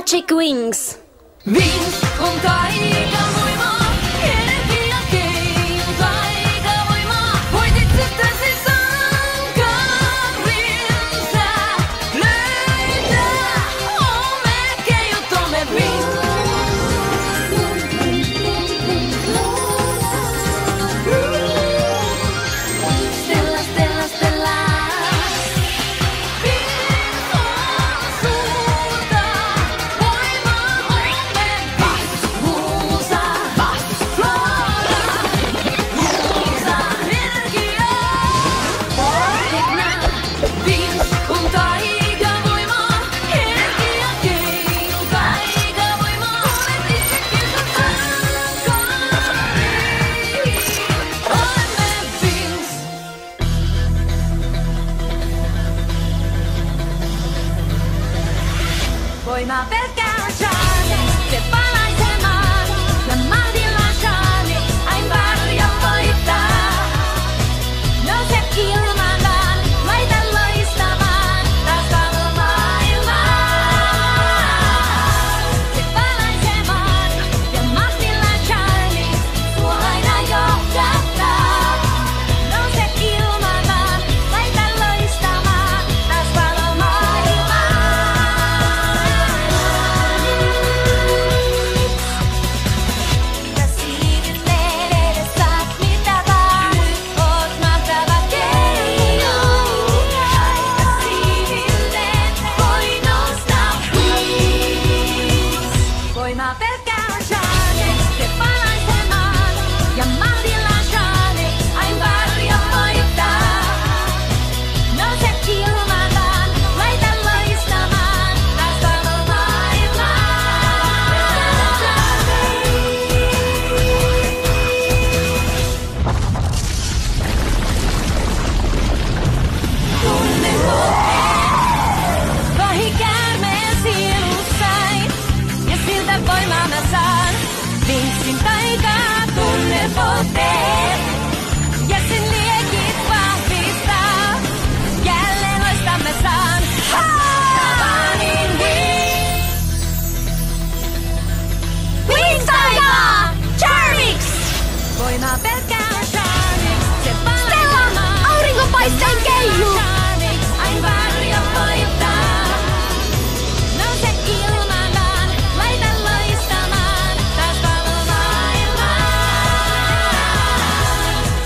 Magic Wings. Wings on taikavoimaa, energia keino taikavoimaa. Voit itsestäsi sankarinsa löytää. Olemme keijutomme Wings. Stella, Stella, Stella. Wings on suurta voimaa. Olemme Musa, Flora, Musa, energiaa. Teknä, Wings on taikavoimaa, energia keino taikavoimaa. Olet itsekin sun sankari. Olemme Wings. Voimaa pelkkää charme, se palaisemaan. Ja mahdilla charme, aina varjo voittaa. Nouse ilmaan, laita loistamaan. Taas pallo maailmaan. Se palaisemaan, ja mahdilla charme, sua aina johdattaa. Nouse ilmaan, laita loistamaan. Taas pallo maailmaan. Käsivilleen edessä, mitä vaan. Oot mahtava keijo. Käsivilleen voi nostaa wings. Voimaa pelkkää charme, se palaisemaan. Ja mahdilla charme, aina varjo voittaa. Nouse ilmaan, laita loistamaan. Taas pallo Tunne vahi käärmeen sielussain, ja siltä voimaa mä saan. Wingsin taikaa tunne potteet, ja sen liekit vahvistaa. Jälleen loistamme saan. Tavanin Wings. Wings taikaa! Charmix! Voimaa pelkkää Charmix, se palaisemaan. Aurinkopaisteen keiju. Charmix, aina varjo voittaa. Nouse ilmaan, laita loistamaan. Taas pallo maailmaan.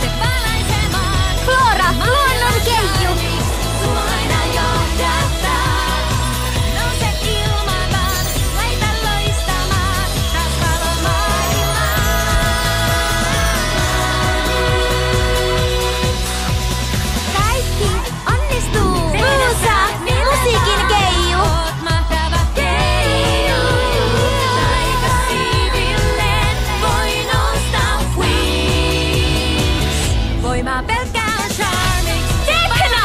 Se palaisemaan. Flora, luonnon keiju. Sua aina johdattaa. Nouse ilmaan, laita loistamaan. Taas pallo maailmaan. Kaikki onnistuu. Musa, musiikin keiju. Oot mahtava keiju. Taikasiivilleen voi nostaa wings. Voimaa pelkkää charmix. Tekna!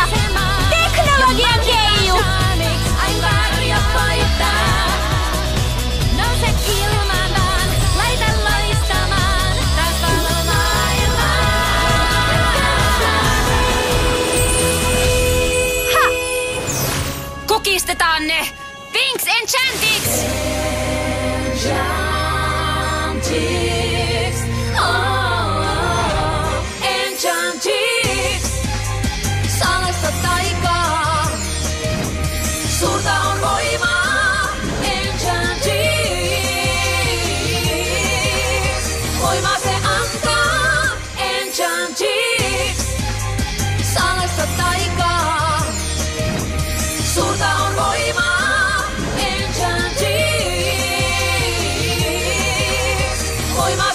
Teknologian keiju. Charmix, aina varjo voittaa. Nouse ilmaan, laita loistamaan. Taas pallo maailmaan. Ha! Kukistetaan ne! Wings Enchantix! Enchantix, oh, Enchantix, salaista taikaa, suurta on voimaa. Enchantix, voimaa se antaa. Enchantix, salaista taikaa, suurta on voimaa. Enchantix, voimaa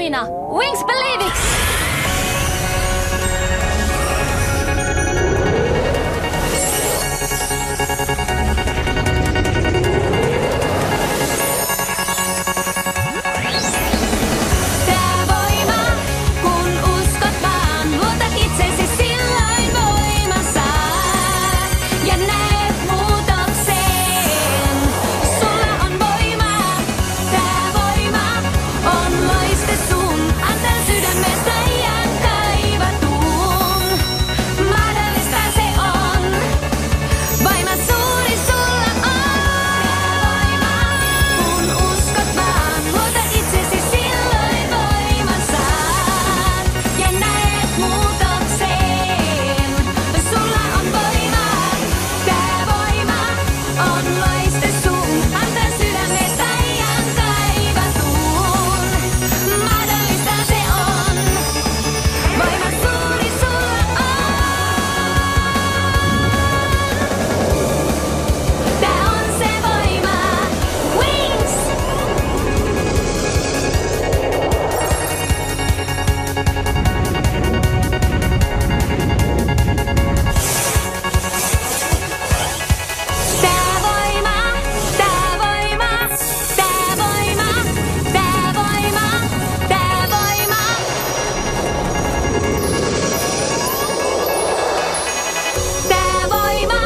Elina, Wings Believix! Tää voima, kun uskot vaan, luota itsesi silloin voiman saat ja näet muutoksen. Sulla on voimaa, tää voima on loiste sun, antaa sydämestä iän kaivatun. Mahdollista se on, voima suuri sulla on. Kun uskot vaan, luota itsesi silloin voiman saat ja näet muutoksen. Sulla on voimaa, tää voima on loiste sun, antaa sydämestä iän kaivatun. Mahdollista se on, voima suuri sulla on. Tää on se voima, Wings! Tää voima, tää voima, tää voima, tää voima, tää voima. Tää voima,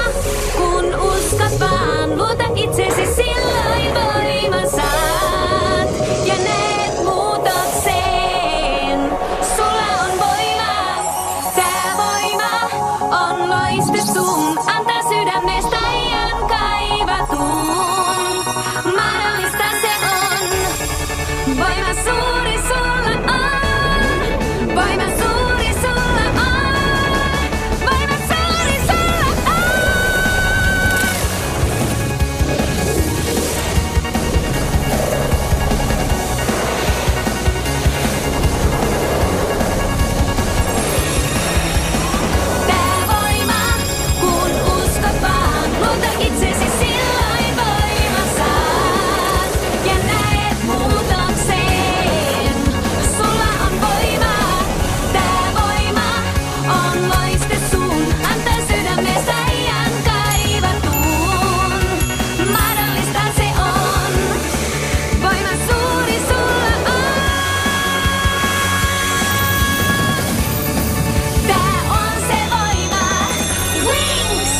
kun uskot vaan, luota itsesi silloin voiman saat ja näet muutoksen. Sulla on voimaa, tää voima on loiste sun, antaa sydämestä iän kaivatun. Mahdollista se on, voima suuri sulla on, voima suuri sulla on, voima suuri sulla on. Tää voima, kun uskot vaan, luota itsesi silloin voiman saat ja näet muutoksen. Sulla on voimaa, tää voima on loiste sun, antaa sydämestä iän kaivatun. Mahdollista se on, voima suuri sulla on. Tää on se voima, Wings!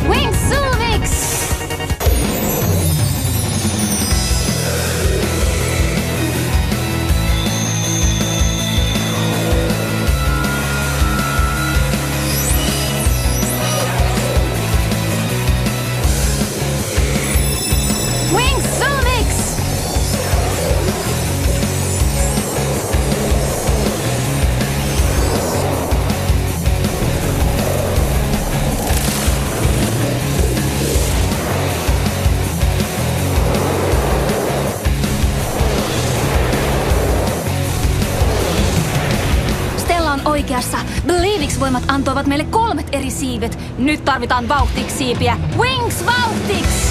Wings Sulvix! Wings Sulvix! Stella on oikeassa. Believix-voimat antoivat meille 3 eri siivet. Nyt tarvitaan vauhtiksi-siipiä. Wings vauhtiksi!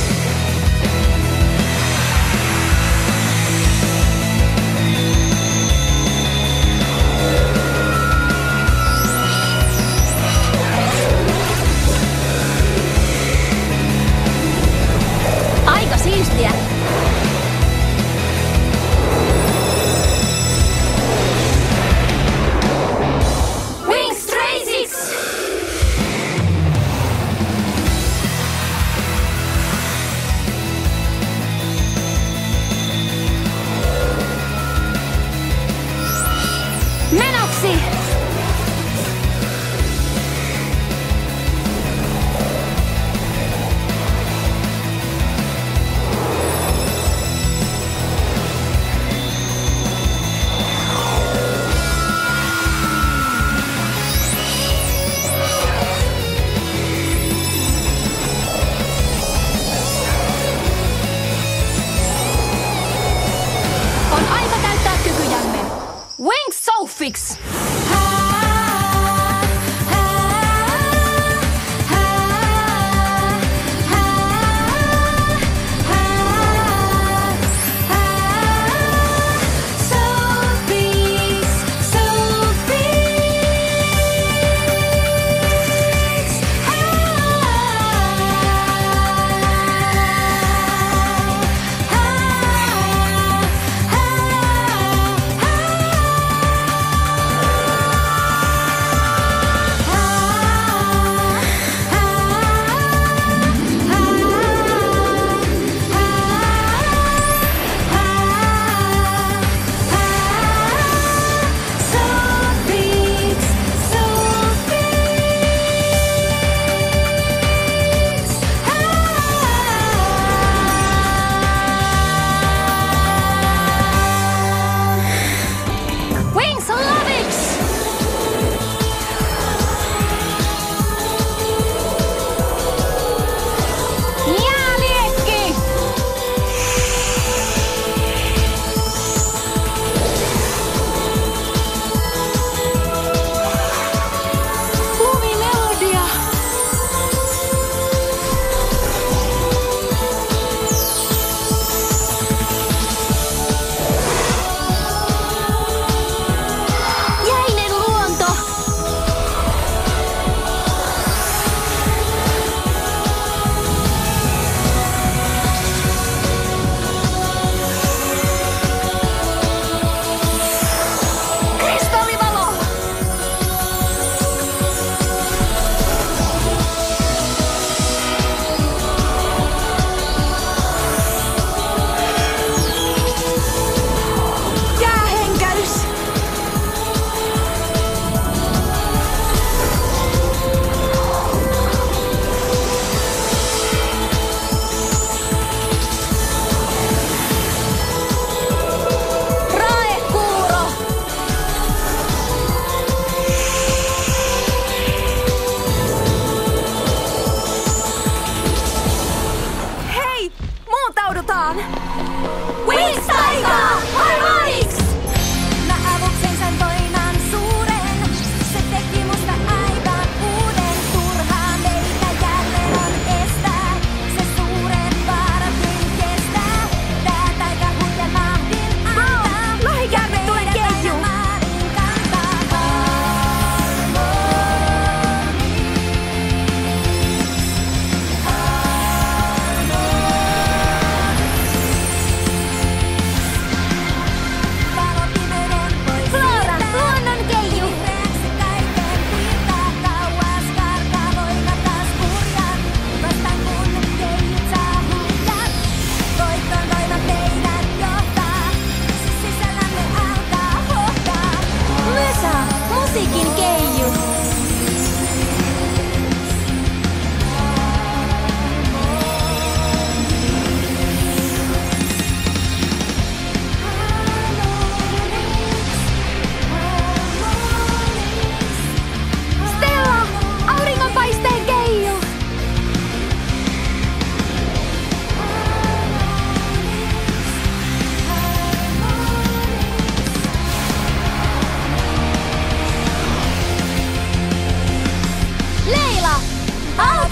Aika siistiä! Wings Traces!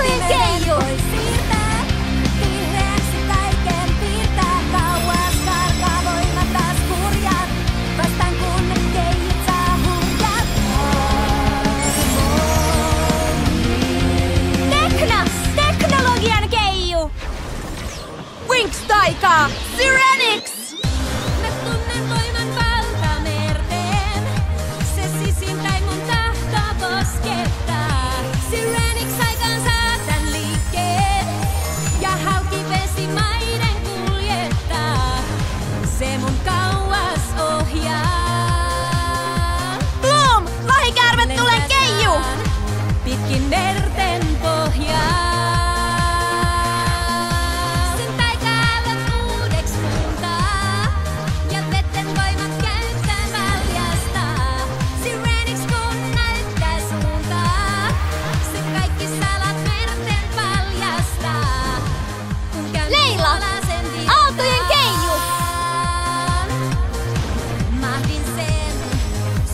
Aaltojen keiju! Vihreäksi kaiken piirtää kauas karkaa voimat taas kurjat. Vastaan kun keijut saa huljat. Teknologian keiju! Winx taikaa! Syrenix! Mä tunnen voiman valtamerteen. Se sisimpäin mun tahtoa koskettaa. Syrenix aikaan saa tän liikkeen. Ja halkivesi maiden kuljettaa. Se mun kauas ohjaa. Bloom! Lohikäärmet tulen keiju! Pitkin merten pohjaa. Sen taikaavat uudeksi muuntaa. Ja vetten voimat käyttää valjastaa. Syrenix kun näyttää suuntaa. Se kaikki salat merten paljastaa. Kun käyn Leila! puolaisen Aaltojen keiju! Mahdin sen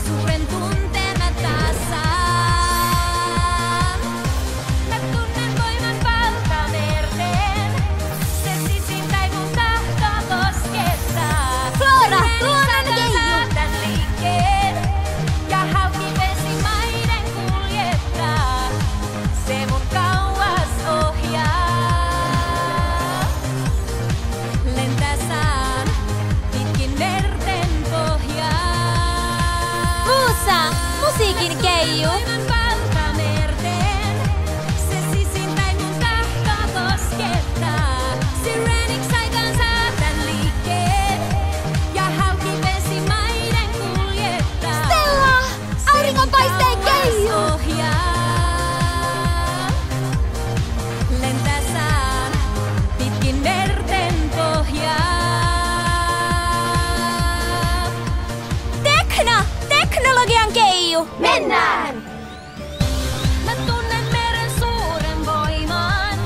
suuren tunteen mä taas saan. Mä tunnen voiman valtamerteen. Se sisimpäin mun tahtoa koskettaa. Flora! Syrenix Luonnon aikaan keiju! saa tän liikkeen. Ja halkivesi maiden kuljettaa. Se mun kauas ohjaa. Lentää saan pitkin merten pohjaa. Musa! Musiikin keiju! Voiman valtamerteen. Se sisimpäin mun tahtoa koskettaa. Syrenix aikaan saa tän liikkeen. Ja halkivesi maiden kuljettaa. Stella! Auringonpaisteen keiju! Lentää saan pitkin merten pohjaa. Teknologian keiju! Mennään! Mä tunnen meren suuren voiman.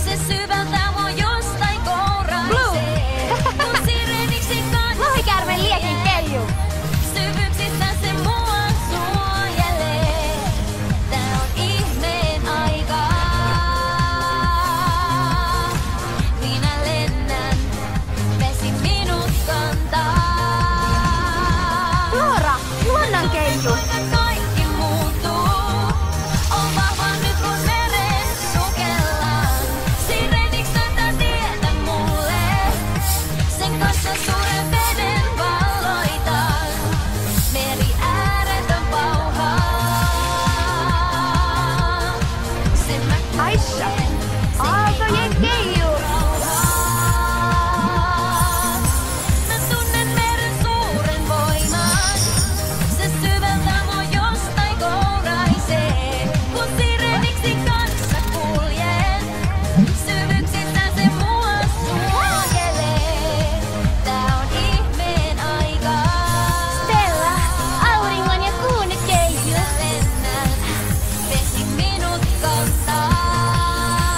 Se syvältä mua jostain kouraisee. Kun Syrenixin kanssa Lohikäärmen liekin keiju! syvyyksistä se mua suojelee. Tää on ihmeen aika. Minä lennän, vesi minut kantaa. Flora! Luonnon keiju! Kaikki muuttuu. On vahva nyt kun meren sukellaan. Syrenix antaa tietä mulle. Sen kanssa suuren veden valloitan. Meri ääretön pauhaa. Sen mä Aisha! Aaltojen keiju! Mä tunnen meren suuren voiman. Se syvältä mua jostain kouraisee. Kun Syrenixin kanssa kuljen. Syvyyksistä se mua suojelee. Tää on ihmeen aika. Stella! Auringon ja kuun keiju! Minä lennän, vesi minut kantaa.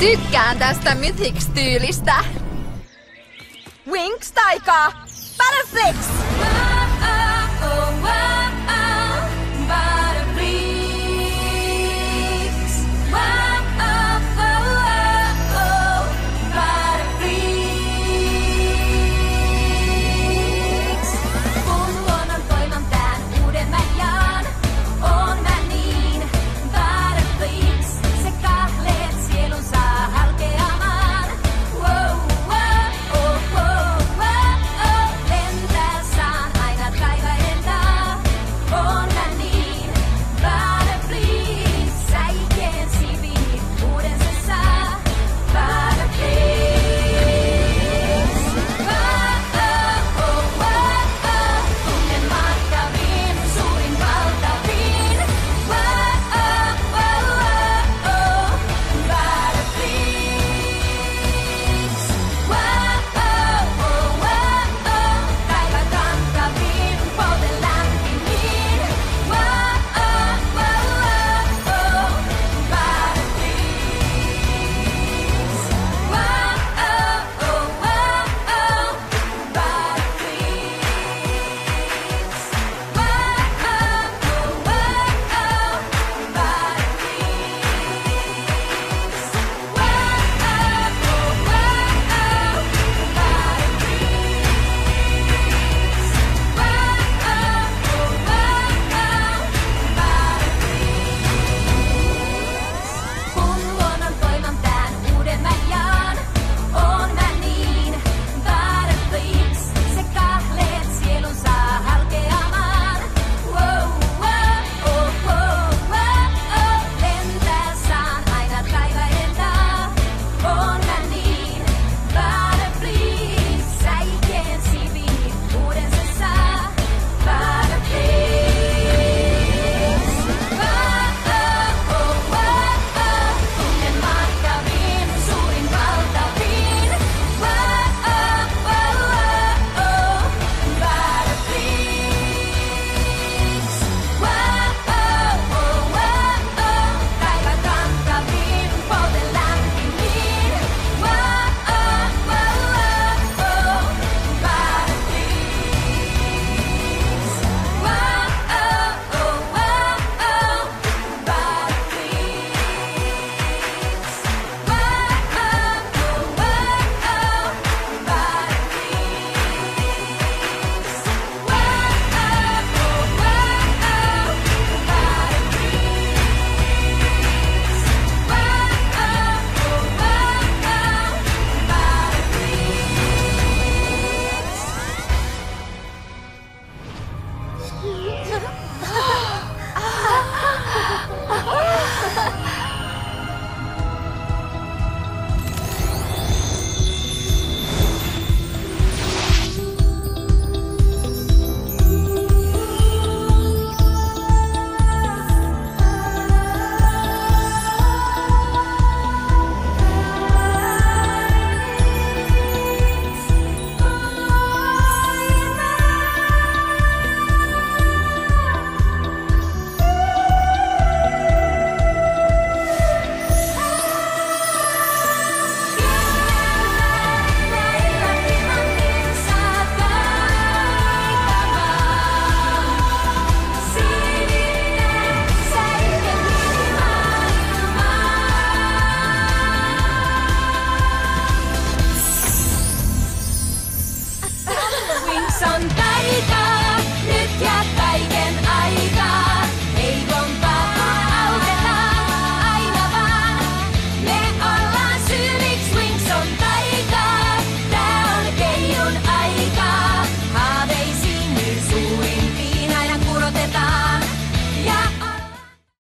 Tykkään tästä Mythics-tyylistä. Winx taikaa! Paraflex!